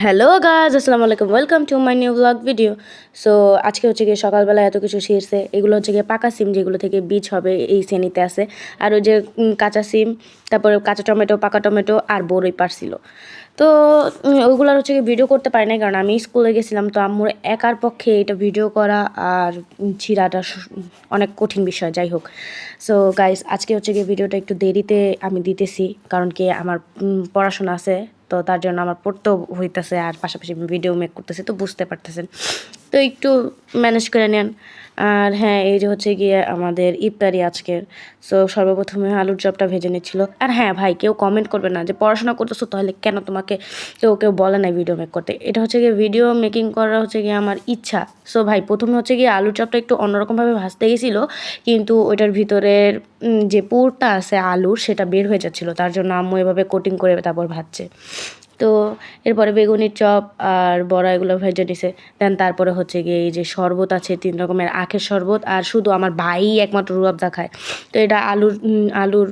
Hello guys, আসসালামু আলাইকুম, welcome to my new blog video. So আজকে হচ্ছে গিয়ে সকালবেলা এত কিছু ছিঁড়ছে। এগুলো হচ্ছে গিয়ে পাকা সিম, যেগুলো থেকে বীজ হবে এই শ্রেণীতে আছে। আর ওই যে কাঁচা সিম, তারপরে কাঁচা টমেটো, পাকা টমেটো আর বড়ই পারছিল। তো ওইগুলোর হচ্ছে গিয়ে ভিডিও করতে পারি না, কারণ আমি স্কুলে গেছিলাম। তো আম্মুর একার পক্ষে এটা ভিডিও করা আর ছিঁড়াটা অনেক কঠিন বিষয়। যাই হোক, সো গাইজ আজকে হচ্ছে গিয়ে ভিডিওটা একটু দেরিতে আমি দিতেছি, কারণ কি আমার পড়াশোনা আছে। তো তার জন্য আমার পড়তেও হইতেছে আর পাশাপাশি ভিডিও মেক করতেছে, তো বুঝতে পারতেছেন। তো একটু ম্যানেজ করে নেন। আর হ্যাঁ, এই যে হচ্ছে গিয়ে আমাদের ইফতারি আজকের। সো সর্বপ্রথমে আলুর চপটা ভেজে নিচ্ছিল। আর হ্যাঁ ভাই, কেউ কমেন্ট করবে না যে পড়াশোনা করতেছো তাহলে কেন তোমাকে কেউ বলে না ভিডিও মেক করতে। এটা হচ্ছে গিয়ে ভিডিও মেকিং করা হচ্ছে গিয়ে আমার ইচ্ছা। সো ভাই, প্রথমে হচ্ছে গিয়ে আলুর চপটা একটু অন্যরকমভাবে ভাজতে গেছিলো, কিন্তু ওইটার ভিতরের যে পুরটা আছে আলুর, সেটা বের হয়ে যাচ্ছিলো। তার জন্য আম্মু এভাবে কোটিং করে তারপর ভাজছে। তো এরপরে বেগুনির চপ আর বড়া এগুলো ভেজে নিছে। দেন তারপরে হচ্ছে গিয়ে এই যে শরবত আছে, 3 রকমের আখের শরবত। আর শুধু আমার ভাই একমাত্র রুয়াবজা খায়। তো এটা আলুর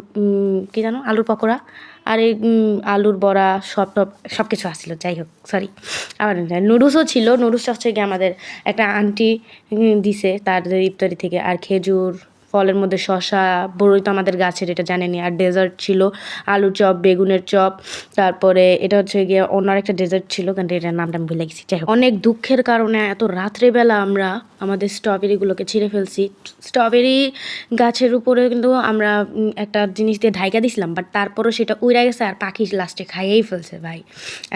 কী জানো, আলুর পকোড়া আর এই আলুর বড়া সব কিছু আসছিলো। যাই হোক, সরি। আবার নুডলসও ছিল। নুডলস হচ্ছে গিয়ে আমাদের একটা আন্টি দিছে তাদের ইফতারি থেকে। আর খেজুর, ফলের মধ্যে শসা, বড়ই তো আমাদের গাছের, এটা জানেনি। আর ডেজার্ট ছিল আলুর চপ, বেগুনের চপ। তারপরে এটা হচ্ছে গিয়ে অন্য আরেকটা ডেজার্ট ছিল, কিন্তু এটার নামটা আমি ভুলে গেছি। যাই হোক, অনেক দুঃখের কারণে এত রাত্রেবেলা আমরা আমাদের স্ট্রবেরিগুলোকে ছিঁড়ে ফেলছি। স্ট্রবেরি গাছের উপরে কিন্তু আমরা একটা জিনিস দিয়ে ঢাইকা দিছিলাম, বাট তারপরও সেটা উড়ে গেছে আর পাখি লাস্টে খাইয়েই ফেলছে। ভাই,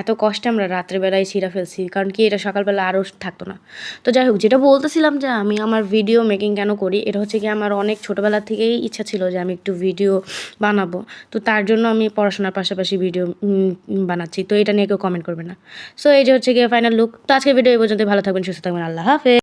এত কষ্টে আমরা রাত্রেবেলায় ছিঁড়ে ফেলছি, কারণ কি এটা সকালবেলা আরও থাকতো না। তো যাই হোক, যেটা বলতেছিলাম যে আমি আমার ভিডিও মেকিং কেন করি, এটা হচ্ছে কি আমার অনেক ছোটোবেলা থেকেই ইচ্ছা ছিল যে আমি একটু ভিডিও বানাবো। তো তার জন্য আমি পড়াশোনার পাশাপাশি ভিডিও বানাচ্ছি। তো এটা নিয়ে কেউ কমেন্ট করবে না। সো এই যে হচ্ছে গিয়ে ফাইনাল লুক। তো আজকে ভিডিও এই পর্যন্ত। ভালো থাকবেন, সুস্থ থাকবেন, আল্লাহ হাফেজ।